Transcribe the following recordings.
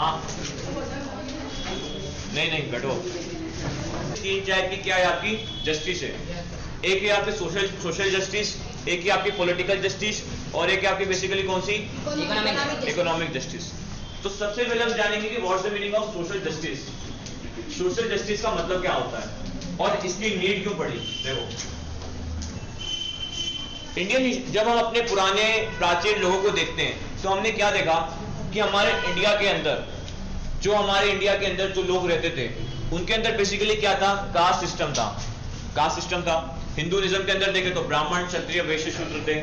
हाँ नहीं बैठो। तीन टाइप की क्या है आपकी जस्टिस है। एक है आपकी सोशल जस्टिस, एक है आपकी पॉलिटिकल जस्टिस, और एक है आपकी बेसिकली कौन सी इकोनॉमिक जस्टिस। तो सबसे पहले हम जानेंगे कि what's the meaning of social justice. Social justice का मतलब क्या होता है और इसकी नीड क्यों पड़ी। देखो इंडियन, जब हम अपने पुराने प्राचीन लोगों को देखते हैं तो हमने क्या देखा कि हमारे इंडिया के अंदर जो लोग रहते थे उनके अंदर बेसिकली क्या था, कास्ट सिस्टम था। हिंदुइज्म के अंदर देखें तो ब्राह्मण, क्षत्रिय, वैश्य, शूद्र थे।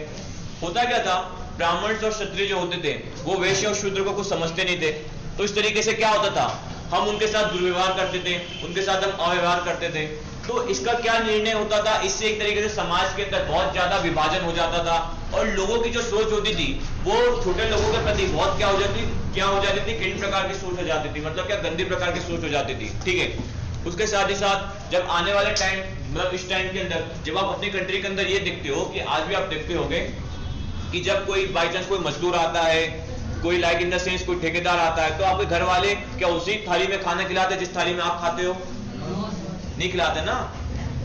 होता क्या था, ब्राह्मण और क्षत्रिय जो होते थे वो वैश्य और शूद्र को कुछ समझते नहीं थे। तो इस तरीके से क्या होता था, हम उनके साथ दुर्व्यवहार करते थे, उनके साथ हम अव्यवहार करते थे। तो इसका क्या निर्णय होता था, इससे एक तरीके से समाज के अंदर बहुत ज्यादा विभाजन हो जाता था और लोगों की जो सोच होती थी वो छोटे लोगों के प्रति बहुत क्या हो जाती थी, किन प्रकार की सोच हो जाती थी, मतलब क्या गंदी प्रकार की सोच हो जाती थी। ठीक है। उसके साथ ही साथ जब आने वाले टाइम, मतलब इस टाइम के अंदर जब आप अपनी कंट्री के अंदर ये देखते हो कि आज भी आप देखते होंगे कि जब कोई बाई चांस कोई मजदूर आता है, कोई लाइक इन द सेंस कोई ठेकेदार आता है, तो आपके घर वाले क्या उसी थाली में खाना खिलाते हैं जिस थाली में आप खाते हो? नहीं खिलाते ना।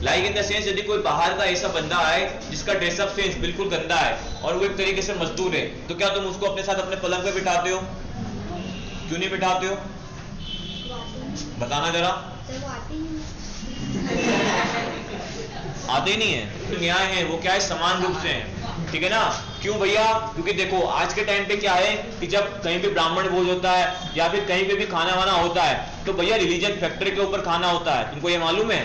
लाइक इन द सेंस यदि कोई बाहर का ऐसा बंदा है जिसका ड्रेसअप सेंस बिल्कुल गंदा है और वो एक तरीके से मजदूर है, तो क्या तुम उसको अपने साथ अपने पलंग पे बिठाते हो? क्यों नहीं बिठाते हो, बताना जरा। आते ही नहीं है। तो न्याय है वो क्या है, समान रूप से है। ठीक है ना। क्यों भैया, क्योंकि देखो आज के टाइम पे क्या है कि जब कहीं पे ब्राह्मण भोज होता है या फिर कहीं पे भी खाना वाना होता है तो भैया रिलीजन फैक्टर के ऊपर खाना होता है। तुमको ये मालूम है?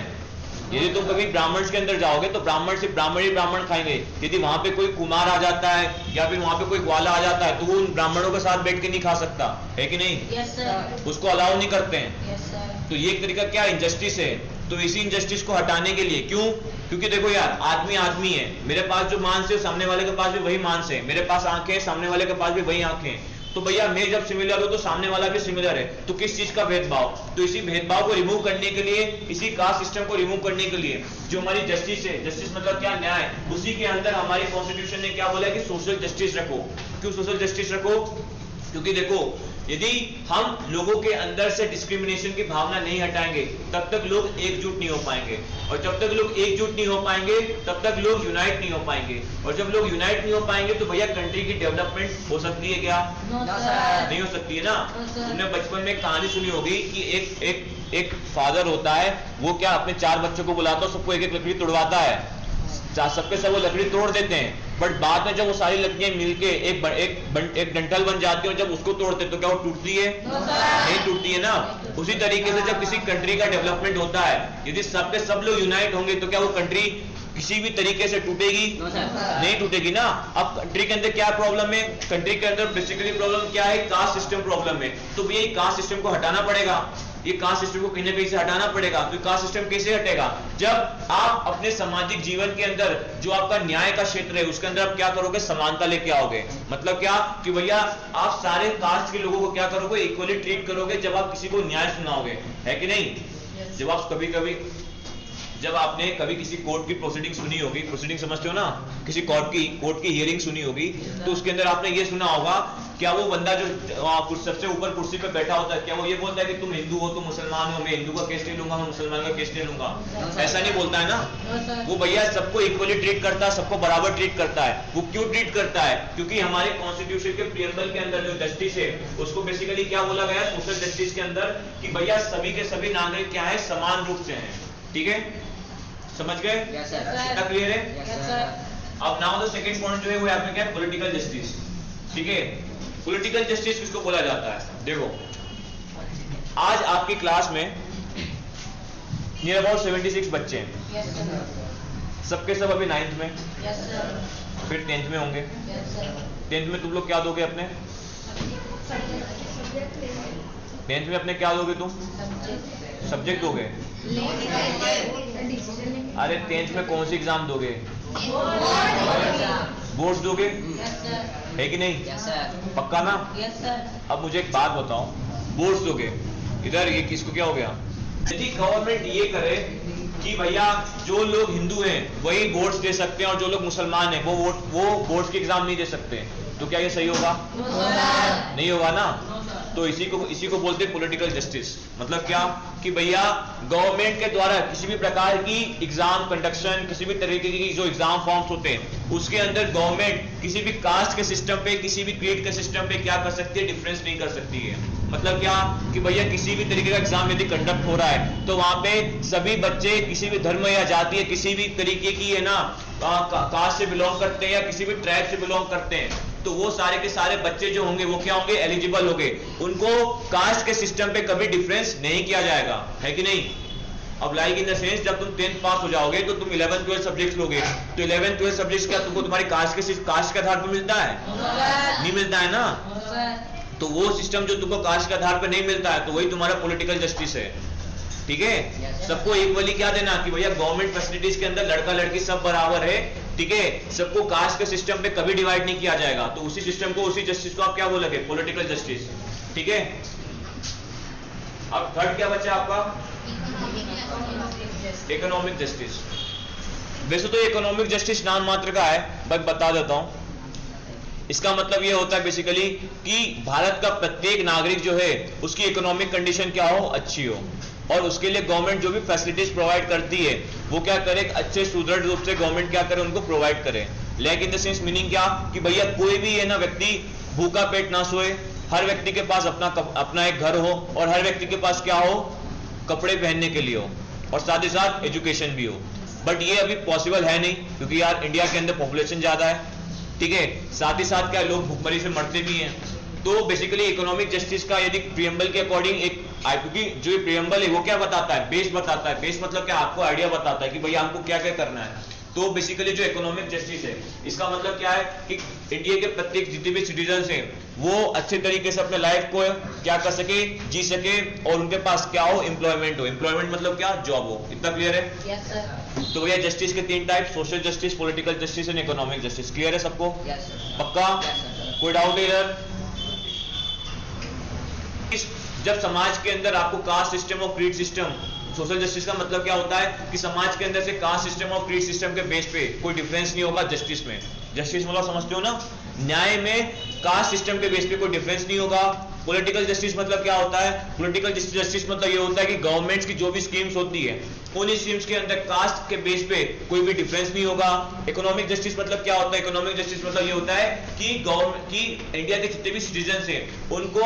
यदि तुम कभी ब्राह्मण के अंदर जाओगे तो ब्राह्मण सिर्फ ब्राह्मण ही ब्राह्मण खाएंगे। यदि वहां पे कोई कुमार आ जाता है या फिर वहां पे कोई ग्वाला आ जाता है तो वो उन ब्राह्मणों के साथ बैठ के नहीं खा सकता है कि नहीं? yes, sir. उसको अलाउ नहीं करते हैं। yes, sir. तो ये एक तरीका क्या इनजस्टिस है। तो इसी इनजस्टिस को हटाने के लिए, क्यों? क्योंकि देखो यार, आदमी है, मेरे पास जो मांस है सामने वाले के पास भी वही मांस है, मेरे पास आंखें हैं सामने वाले के पास भी वही आंखें हैं। तो भैया मैं जब सिमिलर हूं तो सामने वाला भी सिमिलर है, तो किस चीज का भेदभाव? तो इसी भेदभाव को रिमूव करने के लिए, इसी कास्ट सिस्टम को रिमूव करने के लिए जो हमारी जस्टिस है, जस्टिस मतलब क्या, न्याय, उसी के अंदर हमारी कॉन्स्टिट्यूशन ने क्या बोला कि सोशल जस्टिस रखो। क्यों सोशल जस्टिस रखो? क्योंकि देखो यदि हम लोगों के अंदर से डिस्क्रिमिनेशन की भावना नहीं हटाएंगे तब तक लोग एकजुट नहीं हो पाएंगे, और जब तक लोग एकजुट नहीं हो पाएंगे तब तक लोग यूनाइट नहीं हो पाएंगे, और जब लोग यूनाइट नहीं हो पाएंगे तो भैया कंट्री की डेवलपमेंट हो सकती है क्या? नहीं हो सकती है ना। तुमने बचपन में एक कहानी सुनी होगी कि एक फादर होता है, वो क्या अपने 4 बच्चों को बुलाता है, सबको एक एक लकड़ी तोड़वाता है, सबके सब वो लकड़ी तोड़ देते हैं, बट बाद में जब वो सारी लकड़ियां मिलके एक डंठल बन जाती है और जब उसको तोड़ते हैं तो क्या वो टूटती है? नहीं टूटती है ना। उसी तरीके से जब किसी कंट्री का डेवलपमेंट होता है, यदि सबके सब लोग यूनाइट होंगे तो क्या वो कंट्री किसी भी तरीके से टूटेगी? नहीं टूटेगी ना। अब कंट्री के अंदर क्या प्रॉब्लम है? कंट्री के अंदर बेसिकली प्रॉब्लम क्या है? कास्ट सिस्टम प्रॉब्लम है। तो भैया कास्ट सिस्टम को हटाना पड़ेगा, ये कास्ट सिस्टम को कहीं ना कहीं से हटाना पड़ेगा। तो कास्ट सिस्टम कैसे हटेगा? जब आप अपने सामाजिक जीवन के अंदर जो आपका न्याय का क्षेत्र है उसके अंदर आप क्या करोगे? समानता लेके आओगे। मतलब क्या कि भैया आप सारे कास्ट के लोगों को क्या करोगे? इक्वली ट्रीट करोगे जब आप किसी को न्याय सुनाओगे, है कि नहीं? जब आप जब आपने कभी किसी कोर्ट की प्रोसीडिंग सुनी होगी, प्रोसीडिंग समझते हो ना, किसी कोर्ट की हियरिंग सुनी होगी, तो उसके अंदर आपने ये सुना होगा, क्या वो बंदा जो सबसे ऊपर कुर्सी पे बैठा होता है, क्या वो ये बोलता है कि तुम हिंदू हो, तुम मुसलमान हो, मैं हिंदू का केस नहीं लूंगा, मैं मुसलमान का केस नहीं लूंगा? ऐसा नहीं बोलता है ना। वो भैया सबको इक्वली ट्रीट करता है, सबको बराबर ट्रीट करता है। वो क्यों ट्रीट करता है? क्योंकि हमारे कॉन्स्टिट्यूशन के प्रियम्बल के अंदर जो जस्टिस है उसको बेसिकली क्या बोला गया सोशल जस्टिस के अंदर, कि भैया सभी के सभी नागरिक क्या है? समान रूप से हैं। ठीक है, समझ गए? इतना क्लियर है? अब नाउ द सेकंड पॉइंट जो है वो आपने क्या है? Political justice. ठीक है, पॉलिटिकल जस्टिस किसको बोला जाता है? देखो आज आपकी क्लास में नियर अबाउट 76 बच्चे हैं। सबके सब अभी 9th में, फिर 10th में होंगे। 10th में तुम लोग क्या दोगे अपने? 10th में अपने क्या दोगे तुम? सब्जेक्ट दोगे। अरे 10th में कौन सी एग्जाम दोगे? बोर्ड्स दोगे, है कि नहीं? पक्का ना? अब मुझे एक बात बताओ, बोर्ड्स दोगे, इधर ये किसको क्या हो गया? यदि गवर्नमेंट ये करे कि भैया जो लोग हिंदू हैं वही बोर्ड्स दे सकते हैं और जो लोग मुसलमान हैं वो बोर्ड्स के एग्जाम नहीं दे सकते, तो क्या ये सही होगा? नहीं होगा ना। तो इसी को बोलते हैं पॉलिटिकल जस्टिस। मतलब क्या कि भैया गवर्नमेंट के द्वारा किसी भी प्रकार की एग्जाम कंडक्शन, किसी भी तरीके की जो एग्जाम फॉर्म्स होते हैं उसके अंदर गवर्नमेंट किसी भी कास्ट के सिस्टम पे, किसी भी क्रीड के सिस्टम पे क्या कर सकती है, डिफरेंस नहीं कर सकती है। मतलब क्या कि भैया किसी भी तरीके का एग्जाम यदि कंडक्ट हो रहा है तो वहां पे सभी बच्चे किसी भी धर्म या जाति या किसी भी तरीके की है ना कास्ट से बिलोंग करते हैं या किसी भी ट्राइब से बिलोंग करते हैं, तो वो सारे के सारे बच्चे जो होंगे वो क्या होंगे, एलिजिबल होंगे। उनको कास्ट के सिस्टम पे कभी डिफरेंस नहीं किया जाएगा, है कि नहीं। अब लाइक इन द सेंस जब तुम 10th पास हो जाओगे तो तुम 11th 12th सब्जेक्ट्स लोगे, तो 11th 12th सब्जेक्ट्स क्या तुमको तुम्हारी कास्ट के आधार पर मिलता है? नहीं मिलता है ना। तो वो सिस्टम जो तुमको कास्ट के आधार पर नहीं मिलता है तो वही तुम्हारा पॉलिटिकल जस्टिस है। ठीक है, सबको इक्वली क्या देना कि भैया गवर्नमेंट फैसिलिटीज के अंदर लड़का लड़की सब बराबर है। ठीक है, सबको कास्ट के सिस्टम पे कभी डिवाइड नहीं किया जाएगा। तो उसी सिस्टम को, उसी जस्टिस को आप क्या बोलोगे, पॉलिटिकल जस्टिस। ठीक है, अब थर्ड क्या बचा आपका, इकोनॉमिक जस्टिस। वैसे तो इकोनॉमिक जस्टिस नाम मात्र का है, बट बता देता हूं। इसका मतलब यह होता है बेसिकली कि भारत का प्रत्येक नागरिक जो है उसकी इकोनॉमिक कंडीशन क्या हो, अच्छी हो, और उसके लिए गवर्नमेंट जो भी फैसिलिटीज प्रोवाइड करती है वो क्या करे, अच्छे सुदृढ़ रूप से गवर्नमेंट क्या करे, उनको प्रोवाइड करे। Like in the sense meaning क्या कि भैया कोई भी है ना व्यक्ति भूखा पेट ना सोए, हर व्यक्ति के पास अपना एक घर हो, और हर व्यक्ति के पास क्या हो, कपड़े पहनने के लिए हो, और साथ ही साथ एजुकेशन भी हो। बट ये अभी पॉसिबल है नहीं, क्योंकि यार इंडिया के अंदर पॉपुलेशन ज्यादा है। ठीक है, साथ ही साथ क्या लोग भूखमरी से मरते भी हैं। तो बेसिकली इकोनॉमिक जस्टिस का यदि प्रियम्बल के अकॉर्डिंग एक, क्योंकि जो प्रियम्बल है वो क्या बताता है, बेस बताता है। बेस मतलब क्या, आपको आइडिया बताता है कि भैया हमको क्या क्या करना है। तो बेसिकली जो इकोनॉमिक जस्टिस है इसका मतलब क्या है कि इंडिया के प्रत्येक जितने भी सिटीजन हैं वो अच्छे तरीके से अपने लाइफ को क्या कर सके, जी सके, और उनके पास क्या हो, एम्प्लॉयमेंट हो। एम्प्लॉयमेंट मतलब क्या, जॉब हो। इतना क्लियर है? Yes sir. तो भैया जस्टिस के 3 type, social justice, political justice and economic justice. Clear है सबको? Yes sir. पक्का? कोई डाउट है इधर? जब समाज के अंदर आपको कास्ट सिस्टम और क्रीड सिस्टम, सोशल जस्टिस का मतलब क्या होता है कि समाज के अंदर से कास्ट सिस्टम और क्रीड सिस्टम के बेस पे कोई डिफरेंस नहीं होगा जस्टिस में। जस्टिस मतलब समझते हो ना, न्याय में कास्ट सिस्टम के बेस पे कोई डिफरेंस नहीं होगा। पॉलिटिकल जस्टिस मतलब क्या होता है, पॉलिटिकल जस्टिस मतलब ये होता है कि गवर्नमेंट्स की जो भी स्कीम्स होती है उन स्कीम्स के अंदर कास्ट के बेस पे कोई भी डिफरेंस नहीं होगा। इकोनॉमिक जस्टिस मतलब क्या होता है, इकोनॉमिक जस्टिस मतलब ये होता है कि गवर्नमेंट की, इंडिया के जितने भी सिटीजन हैं उनको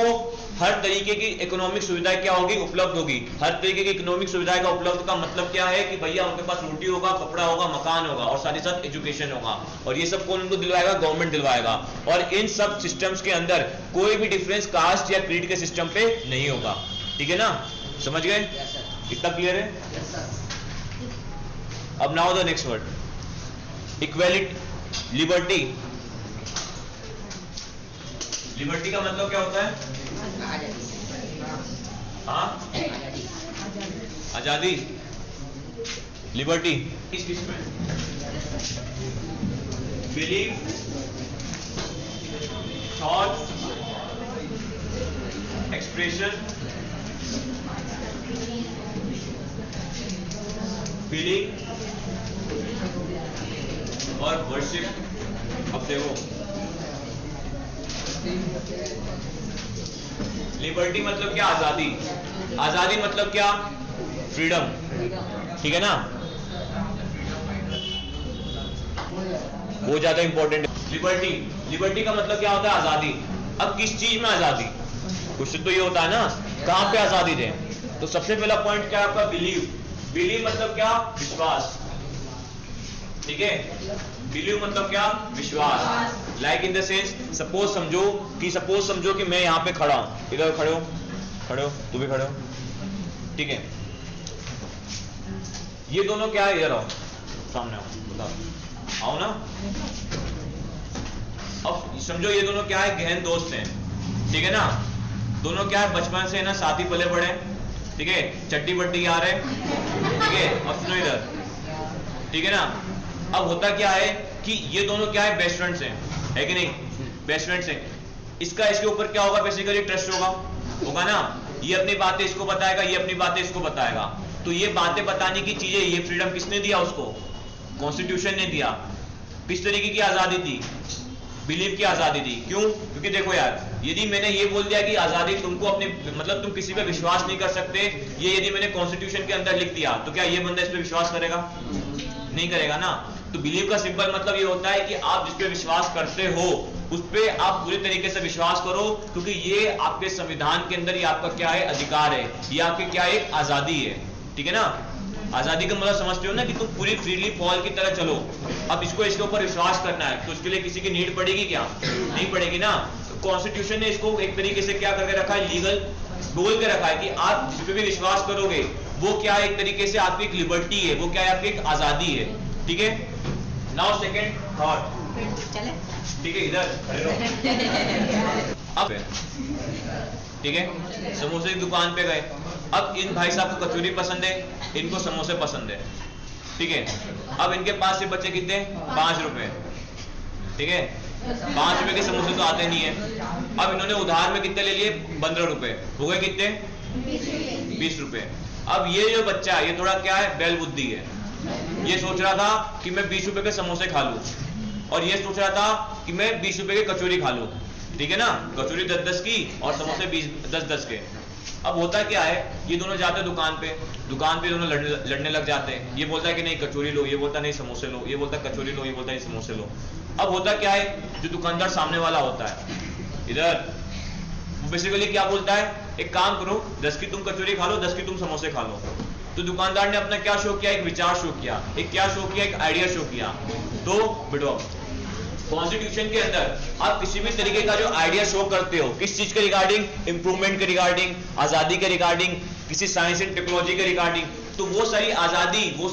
हर तरीके की इकोनॉमिक सुविधाएं क्या होगी, उपलब्ध होगी। हर तरीके की इकोनॉमिक सुविधाएं का उपलब्ध का मतलब क्या है कि भैया उनके पास रोटी होगा, कपड़ा होगा, मकान होगा, और साथ ही साथ एजुकेशन होगा। और ये सब कौन उनको दिलवाएगा, गवर्नमेंट दिलवाएगा। और इन सब सिस्टम्स के अंदर कोई भी डिफरेंस कास्ट या क्रीड के सिस्टम पे नहीं होगा। ठीक है ना, समझ गए? इतना क्लियर है? अब now the next word, equality, liberty. Liberty का मतलब क्या होता है? हाँ, आजादी, लिबर्टी। किस किस में? बिलीव, थॉट, एक्सप्रेशन, फीलिंग और वर्शिप। अब देखो, लिबर्टी मतलब क्या, आजादी। आजादी मतलब क्या, फ्रीडम। ठीक है ना, वो ज्यादा इंपॉर्टेंट है। लिबर्टी, लिबर्टी का मतलब क्या होता है, आजादी। अब किस चीज में आजादी, क्वेश्चन तो ये होता है ना, कहां पे आजादी दे। तो सबसे पहला पॉइंट क्या है आपका, बिलीव। बिलीव मतलब क्या, विश्वास। ठीक है, बिलीव मतलब क्या, विश्वास। Like in the sense, suppose समझो कि मैं यहां पे खड़ा हूं, इधर खड़े हो, तू भी खड़े हो। ठीक है, ये दोनों क्या है, इधर आओ, सामने आओ, बताओ, आओ ना। अब समझो ये दोनों क्या है, गहन दोस्त हैं। ठीक है ना, दोनों क्या है, बचपन से ना साथ ही पले बड़े। ठीक है, चट्टी बट्टी आ रहे। ठीक है, अब सुनो इधर। ठीक है ना, अब होता क्या है कि ये दोनों क्या है, बेस्ट फ्रेंड्स हैं, है कि नहीं, बेस्ट फ्रेंड्स हैं। इसका इसके ऊपर क्या होगा, बेसिकली ट्रस्ट होगा ना। ये अपनी बातें इसको बताएगा, ये अपनी बातें इसको बताएगा। तो ये बातें बताने की चीजें, ये फ्रीडम किसने दिया उसको, कॉन्स्टिट्यूशन ने दिया। किस तरीके की आजादी दी, बिलीव की आजादी दी। क्यों? क्योंकि देखो यार, यदि मैंने ये बोल दिया कि आजादी तुमको अपने मतलब तुम किसी पे विश्वास नहीं कर सकते, ये यदि मैंने कॉन्स्टिट्यूशन के अंदर लिख दिया, तो क्या ये बंदा इस पे विश्वास करेगा? नहीं करेगा ना। तो बिलीव का सिंपल मतलब ये होता है कि आप जिस पे विश्वास करते हो उस पे आप पूरे तरीके से विश्वास करो, क्योंकि ये आपके संविधान के अंदर ये आपका क्या है? अधिकार है, ये आपकी क्या है? एक आजादी है। ठीक है ना? आजादी का मतलब समझते हो ना कि तुम पूरी फ्रीली फॉल की तरह चलो। अब इसको इसके ऊपर विश्वास करना है तो उसके लिए किसी की नीड पड़ेगी क्या? नहीं पड़ेगी ना। कॉन्स्टिट्यूशन ने इसको एक तरीके से क्या करके रखा है? लीगल बोल के रखा है कि आप जिस पे भी विश्वास करोगे वो क्या एक तरीके से आपकी एक लिबर्टी है, वो क्या है? आपकी एक आजादी है। ठीक है। नाउ सेकंड थॉट, ठीक है, इधर खड़े रहो। अब ठीक है, समोसे की दुकान पे गए। अब इन भाई साहब को कचौरी पसंद है, इनको समोसे पसंद है। ठीक है। अब इनके पास से बचे कितने? 5 रुपए। ठीक है, 5 रुपए के समोसे तो आते नहीं है। अब इन्होंने उधार में कितने ले लिए? 15 रुपए। हो गए कितने? 20 रुपए। अब ये जो बच्चा है ये थोड़ा क्या है? बैल बुद्धि है। ये सोच रहा था कि मैं 20 रुपए के समोसे खा लूं, और ये सोच रहा था कि मैं 20 रुपए की कचौरी खा लूं। ठीक है ना? कचौरी 10-10 की और समोसे 10-10 के। अब होता क्या है? ये दोनों जाते हैं दुकान पे दोनों लड़ने लग जाते हैं। ये बोलता है कि नहीं कचौरी लो, ये बोलता नहीं समोसे लो, ये बोलता कचौरी लो, ये बोलता नहीं समोसे लो। अब होता क्या है? जो दुकानदार सामने वाला होता है इधर, बेसिकली क्या बोलता है? एक काम करो, 10 की तुम कचौरी खा लो, 10 की तुम समोसे खा लो। तो दुकानदार ने अपना क्या शो किया? एक विचार शो किया, एक क्या शो किया? एक आइडिया शो किया। तो बेटो कॉन्स्टिट्यूशन के अंदर आप किसी भी तरीके का जो आइडिया शो करते हो, किस चीज के रिगार्डिंग? इंप्रूवमेंट के रिगार्डिंग, आजादी के रिगार्डिंग, किसी साइंस एंड टेक्नोलॉजी के रिगार्डिंग, तो वो सारी आजादी, वो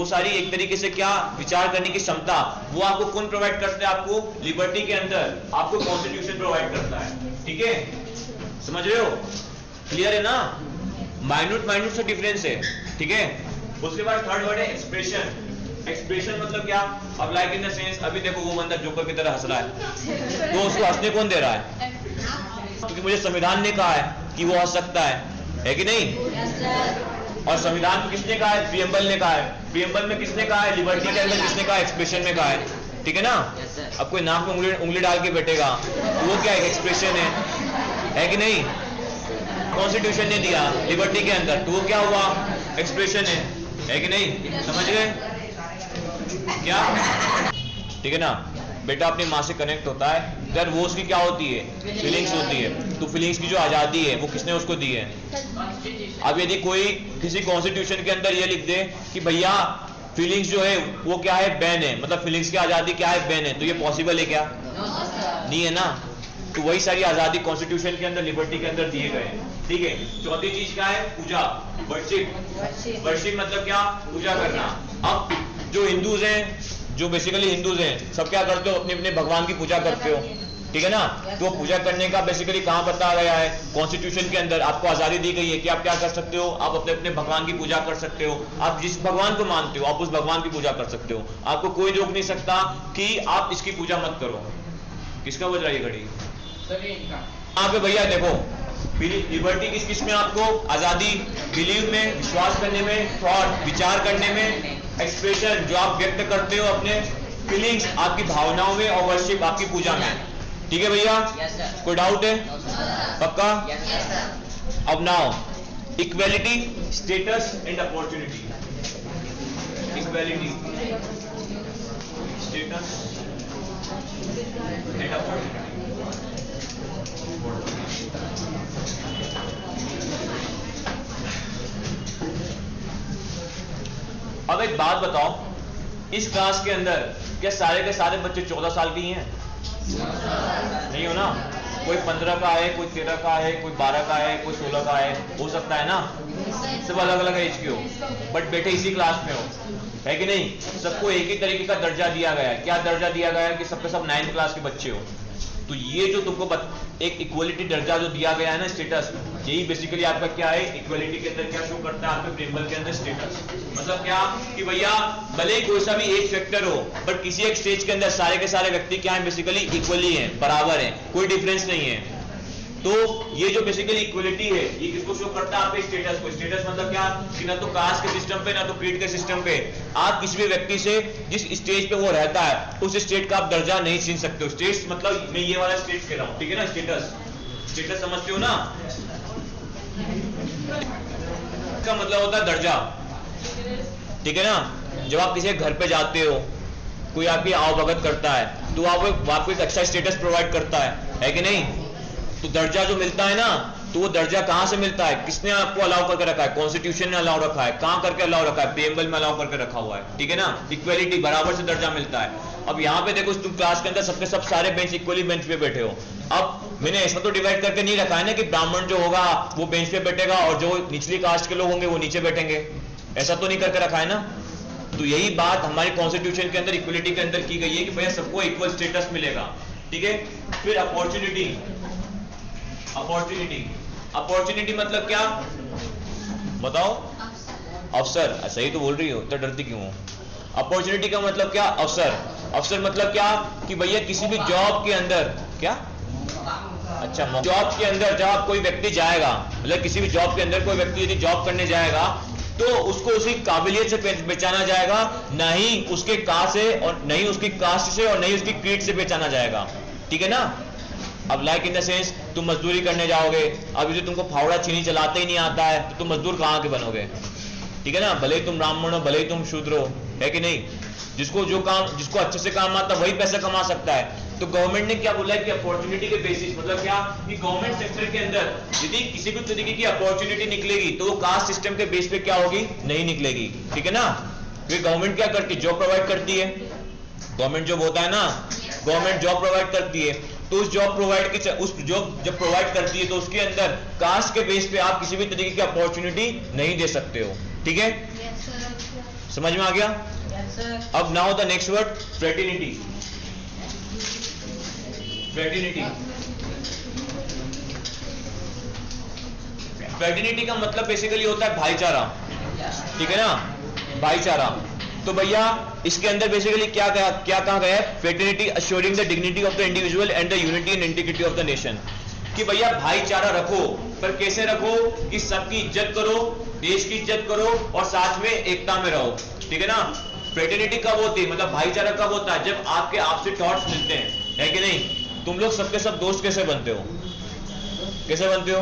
सारी एक तरीके से क्या विचार करने की क्षमता, वो आपको कौन प्रोवाइड करता है? आपको लिबर्टी के अंदर आपको कॉन्स्टिट्यूशन प्रोवाइड करता है। ठीक है, समझ रहे हो? क्लियर है ना? माइन्यूट से डिफरेंस है। ठीक है। उसके बाद थर्ड वर्ड है एक्सप्रेशन। एक्सप्रेशन मतलब क्या? अब लाइक इन द सेंस, अभी देखो वो बंदा जोकर की तरह हंस रहा है, तो उसको हंसने कौन दे रहा है? क्योंकि मुझे संविधान ने कहा है कि वो हंस सकता है कि नहीं? और संविधान में किसने कहा है? प्रीएम्बल ने कहा है। प्रीएम्बल में किसने कहा है? लिबर्टी के अंदर किसने कहा? एक्सप्रेशन में कहा है। ठीक है ना? अब कोई नाक में उंगली डाल के बैठेगा तो वो क्या है? एक्सप्रेशन है कि नहीं? कॉन्स्टिट्यूशन ने दिया लिबर्टी के अंदर, तो वो क्या हुआ? एक्सप्रेशन है कि नहीं? समझ गए क्या? ठीक है ना? बेटा अपनी माँ से कनेक्ट होता है, फिर वो उसकी क्या होती है? फीलिंग्स होती है। तो फीलिंग्स की जो आजादी है वो किसने उसको दी है? अब यदि कोई किसी कॉन्स्टिट्यूशन के अंदर ये लिख दे कि भैया फीलिंग्स जो है वो क्या है? बैन है, मतलब फीलिंग्स की आजादी क्या है? बैन है, तो ये पॉसिबल है क्या? नहीं है ना। तो वही सारी आजादी कॉन्स्टिट्यूशन के अंदर, लिबर्टी के अंदर दिए गए हैं। ठीक है। चौथी चीज क्या है? पूजा, वर्शिप। वर्शिप मतलब क्या? पूजा करना। अब जो हिंदूज हैं, जो बेसिकली हिंदूज हैं, सब क्या करते हो? अपने अपने भगवान की पूजा करते हो। ठीक है ना? तो पूजा करने का बेसिकली कहां बताया गया है? कॉन्स्टिट्यूशन के अंदर आपको आजादी दी गई है कि आप क्या कर सकते हो? आप अपने अपने भगवान की पूजा कर सकते हो। आप जिस भगवान को मानते हो आप उस भगवान की पूजा कर सकते हो। आपको कोई रोक नहीं सकता कि आप इसकी पूजा मत करो। किसका बज रहा है ये घड़ी? यहाँ पे भैया देखो, लिबर्टी किस किस में? आपको आजादी, बिलीव में, विश्वास करने में, थॉट विचार करने में, एक्सप्रेशन जो आप व्यक्त करते हो अपने फीलिंग्स, आपकी भावनाओं में, और वर्शिप आपकी पूजा में। ठीक है भैया? कोई डाउट है? पक्का? अब now equality, status and opportunity. Equality, status and opportunity. अब एक बात बताओ, इस क्लास के अंदर क्या सारे के सारे बच्चे 14 साल के ही हैं? नहीं हो ना? कोई 15 का है, कोई 13 का है, कोई 12 का है, कोई 16 का है, हो सकता है ना? सब अलग अलग एज के हो, बट बैठे इसी क्लास में हो, है कि नहीं? सबको एक ही तरीके का दर्जा दिया गया है। क्या दर्जा दिया गया है? कि सबके सब 9th क्लास के बच्चे हो। तो ये जो तुमको एक इक्वलिटी दर्जा जो दिया गया है ना, स्टेटस, यही बेसिकली आपका क्या है? इक्वलिटी के अंदर क्या शो करता है? आपके प्रीएम्बल के अंदर स्टेटस मतलब क्या? कि भैया भले ही कोई सा भी एज फैक्टर हो, बट किसी एक स्टेज के अंदर सारे के सारे व्यक्ति क्या है? बेसिकली इक्वली हैं, बराबर हैं, कोई डिफरेंस नहीं है। तो ये जो बेसिकली इक्वलिटी है ये किसको शो करता है? आपके स्टेटस को। स्टेटस मतलब क्या कि ना तो कास्ट के सिस्टम पे ना तो क्रीड के सिस्टम पे आप किसी भी व्यक्ति से जिस स्टेज पे वो रहता है उस स्टेट का आप दर्जा नहीं छीन सकते हो। स्टेट्स मतलब मैं ये वाला स्टेट कह रहा हूं, ठीक है ना। स्टेटस, स्टेटस समझते हो ना? इसका मतलब होता है दर्जा, ठीक है ना। जब आप किसी घर पे जाते हो, कोई आपकी आवभगत करता है तो आपको एक अच्छा स्टेटस प्रोवाइड करता है कि नहीं? तो दर्जा जो मिलता है ना, तो वो दर्जा कहां से मिलता है? किसने आपको अलाउ करके रखा है? कॉन्स्टिट्यूशन ने अलाउ रखा है। कहां करके अलाउ रखा है? प्रीएम्बल में अलाउ करके रखा हुआ है, ठीक है ना। इक्वालिटी, बराबर से दर्जा मिलता है। अब यहाँ पे देखो तुम क्लास के अंदर सबके सब सारे बेंच इक्वली बेंच पे बैठे हो। अब मैंने ऐसा तो डिवाइड करके नहीं रखा है ना कि ब्राह्मण जो होगा वो बेंच पे बैठेगा और जो निचली कास्ट के लोग होंगे वो नीचे बैठेंगे, ऐसा तो नहीं करके रखा है ना। तो यही बात हमारे कॉन्स्टिट्यूशन के अंदर इक्वलिटी के अंदर की गई है कि भैया सबको इक्वल स्टेटस मिलेगा, ठीक है। फिर अपॉर्चुनिटी, अपॉर्चुनिटी, अपॉर्चुनिटी मतलब क्या बताओ? अवसर। सही तो बोल रही हो, तो डरती क्यों हो? अपॉर्चुनिटी का मतलब क्या? अवसर। अवसर मतलब क्या कि भैया किसी भी जॉब के अंदर, क्या? अच्छा, जॉब के अंदर जब कोई व्यक्ति जाएगा, मतलब किसी भी जॉब के अंदर कोई व्यक्ति यदि जॉब करने जाएगा तो उसको उसकी काबिलियत से पहचाना जाएगा, ना ही उसके कास्ट से और नहीं उसकी कास्ट से और नहीं उसकी क्रीड से पहचाना जाएगा, ठीक है ना। अब लाइक इन द सेंस तुम मजदूरी करने जाओगे, अब यदि तुमको फावड़ा छीनी चलाते ही नहीं आता है तो तुम मजदूर कहाँ के बनोगे, ठीक है ना। भले ही तुम ब्राह्मण हो, भले ही तुम शूद्र हो, है कि नहीं। जिसको अच्छे से काम आता है वही पैसा कमा सकता है। तो गवर्नमेंट ने क्या बोला है कि अपॉर्चुनिटी के बेसिस, मतलब क्या कि गवर्नमेंट सेक्टर के अंदर यदि किसी भी तरीके की अपॉर्चुनिटी निकलेगी तो वो कास्ट सिस्टम के बेस पे क्या होगी? नहीं निकलेगी, ठीक है ना। फिर गवर्नमेंट क्या करती है? जॉब प्रोवाइड करती है। गवर्नमेंट जॉब होता है ना, गवर्नमेंट जॉब प्रोवाइड करती है। तो उस जॉब प्रोवाइड की उस जॉब जब प्रोवाइड करती है तो उसके अंदर कास्ट के बेस पे आप किसी भी तरीके की अपॉर्चुनिटी नहीं दे सकते हो, ठीक है। समझ में आ गया? अब now the next word, fraternity. Fraternity, fraternity का मतलब बेसिकली होता है भाईचारा, ठीक है ना, भाईचारा। तो भैया इसके अंदर बेसिकली क्या कहा गया है? Fraternity assuring the dignity of the individual and the unity and integrity of the nation. कि भैया भाईचारा रखो, पर कैसे रखो? कि सबकी इज्जत करो, देश की इज्जत करो और साथ में एकता में रहो, ठीक है ना। फ्रेटर्निटी कब होती है, मतलब भाईचारा कब होता है? जब आपके आपसे थॉट्स मिलते हैं, है कि नहीं। तुम लोग सबके सब दोस्त कैसे बनते हो? कैसे बनते हो?